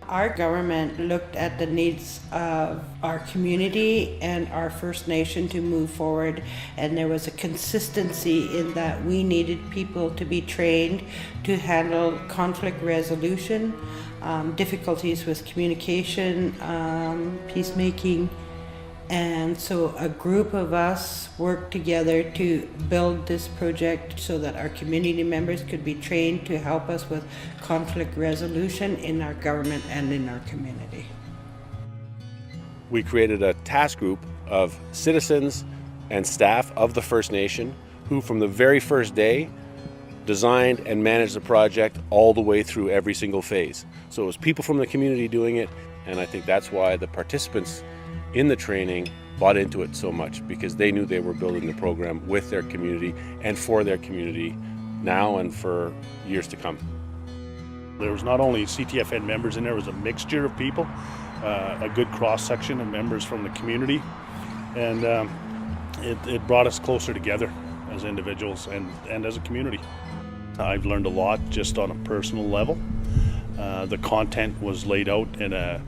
Our government looked at the needs of our community and our First Nation to move forward, and there was a consistency in that we needed people to be trained to handle conflict resolution, difficulties with communication, peacemaking. And so a group of us worked together to build this project so that our community members could be trained to help us with conflict resolution in our government and in our community. We created a task group of citizens and staff of the First Nation who from the very first day designed and managed the project all the way through every single phase. So it was people from the community doing it, and I think that's why the participants in the training bought into it so much, because they knew they were building the program with their community and for their community now and for years to come. There was not only CTFN members in there, it was a mixture of people, a good cross-section of members from the community, and it brought us closer together as individuals and as a community. I've learned a lot just on a personal level. The content was laid out in a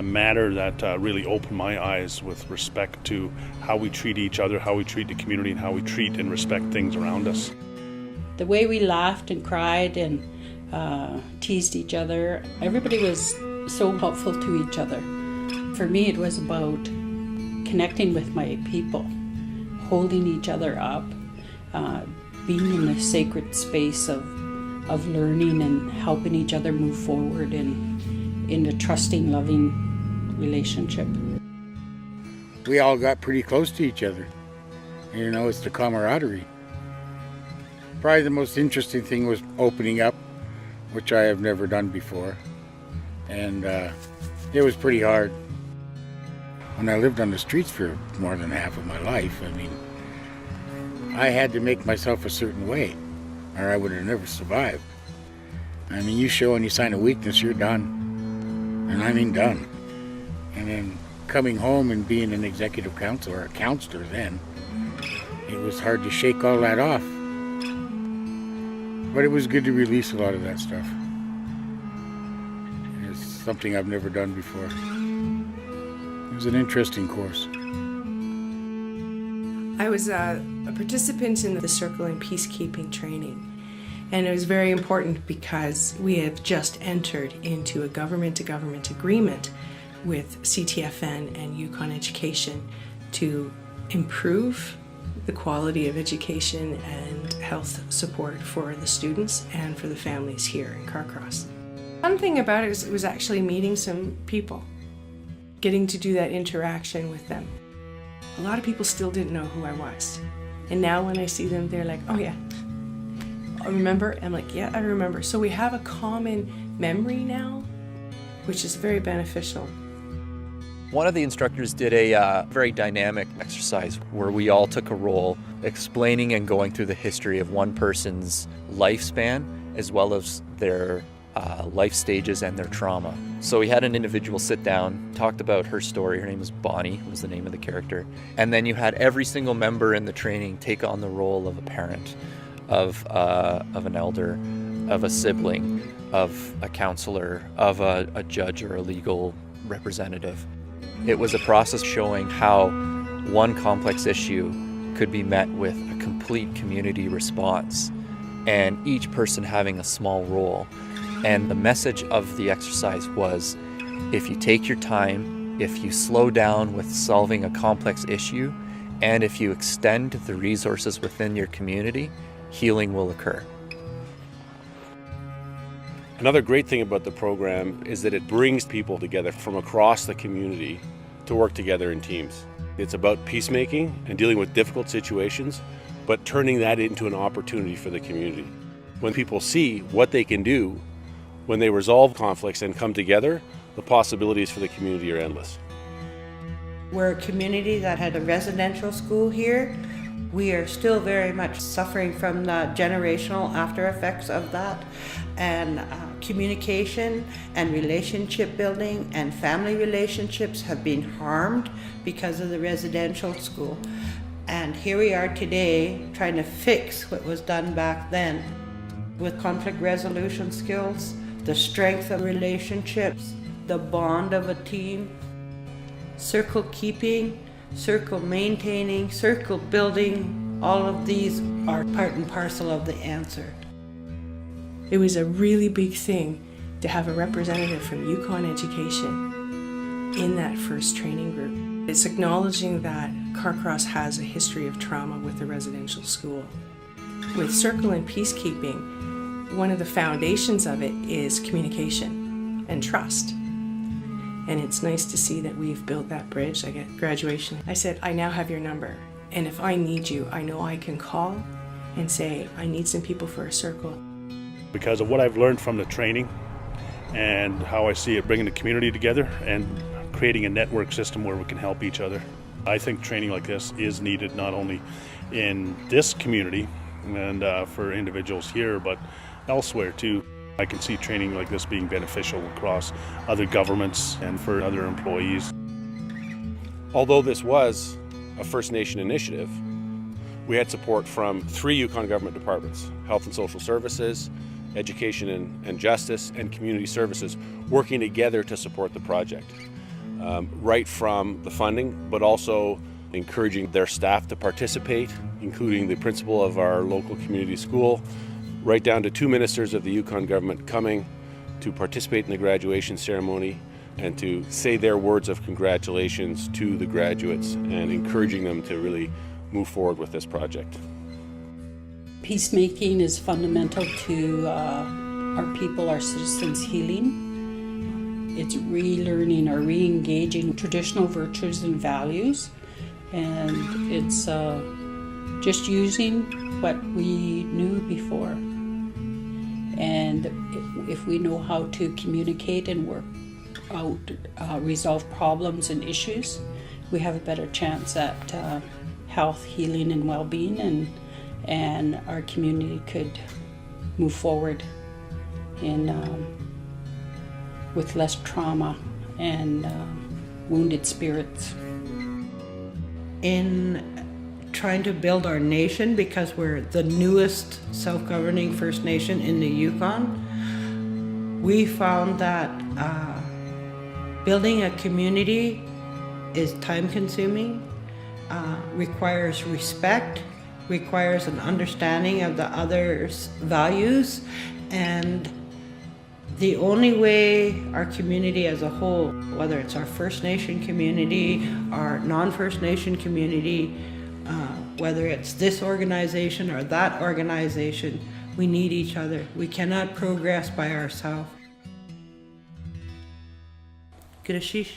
manner that really opened my eyes with respect to how we treat each other, how we treat the community, and how we treat and respect things around us. The way we laughed and cried and teased each other, everybody was so helpful to each other. For me, it was about connecting with my people, holding each other up, being in a sacred space of learning and helping each other move forward in a trusting, loving relationship. We all got pretty close to each other. You know, it's the camaraderie. Probably the most interesting thing was opening up, which I have never done before. And it was pretty hard. When I lived on the streets for more than half of my life, I mean, I had to make myself a certain way, or I would have never survived. I mean, you show and you sign a weakness, you're done. And I mean done. And then coming home and being an executive counselor, or a counselor then, it was hard to shake all that off. But it was good to release a lot of that stuff. It's something I've never done before. It was an interesting course. I was a participant in the Circle in Peacekeeping training, and it was very important because we have just entered into a government-to-government agreement with CTFN and Yukon Education to improve the quality of education and health support for the students and for the families here in Carcross. One thing about it was actually meeting some people, getting to do that interaction with them. A lot of people still didn't know who I was. And now when I see them, they're like, oh yeah, I remember. I'm like, yeah, I remember. So we have a common memory now, which is very beneficial. One of the instructors did a very dynamic exercise where we all took a role explaining and going through the history of one person's lifespan as well as their life stages and their trauma. So we had an individual sit down, talked about her story. Her name was Bonnie, was the name of the character. And then you had every single member in the training take on the role of a parent, of an elder, of a sibling, of a counselor, of a judge or a legal representative. It was a process showing how one complex issue could be met with a complete community response, and each person having a small role. And the message of the exercise was, if you take your time, if you slow down with solving a complex issue, and if you extend the resources within your community, healing will occur. Another great thing about the program is that it brings people together from across the community to work together in teams. It's about peacemaking and dealing with difficult situations, but turning that into an opportunity for the community. When people see what they can do when they resolve conflicts and come together, the possibilities for the community are endless. We're a community that had a residential school here. We are still very much suffering from the generational after effects of that, and communication and relationship building and family relationships have been harmed because of the residential school. And here we are today trying to fix what was done back then with conflict resolution skills, the strength of relationships, the bond of a team. Circle keeping, circle maintaining, circle building, all of these are part and parcel of the answer. It was a really big thing to have a representative from Yukon Education in that first training group. It's acknowledging that Carcross has a history of trauma with the residential school. With Circle and Peacekeeping, one of the foundations of it is communication and trust. And it's nice to see that we've built that bridge. Like at graduation, I said, I now have your number. And if I need you, I know I can call and say, I need some people for a circle. Because of what I've learned from the training and how I see it bringing the community together and creating a network system where we can help each other. I think training like this is needed not only in this community and for individuals here, but elsewhere too. I can see training like this being beneficial across other governments and for other employees. Although this was a First Nation initiative, we had support from 3 Yukon government departments: Health and Social Services, Education and Justice, and Community Services, working together to support the project. Right from the funding, but also encouraging their staff to participate, including the principal of our local community school, right down to 2 ministers of the Yukon government coming to participate in the graduation ceremony and to say their words of congratulations to the graduates and encouraging them to really move forward with this project. Peacemaking is fundamental to our people, our citizens' healing. It's relearning or re-engaging traditional virtues and values, and it's just using what we knew before. And if we know how to communicate and work out, resolve problems and issues, we have a better chance at health, healing, and well-being, and our community could move forward with less trauma and wounded spirits. In trying to build our nation, because we're the newest self-governing First Nation in the Yukon, we found that building a community is time-consuming, requires respect, requires an understanding of the other's values, and the only way our community as a whole, whether it's our First Nation community, our non-First Nation community, whether it's this organization or that organization, we need each other. We cannot progress by ourselves. Ghùch.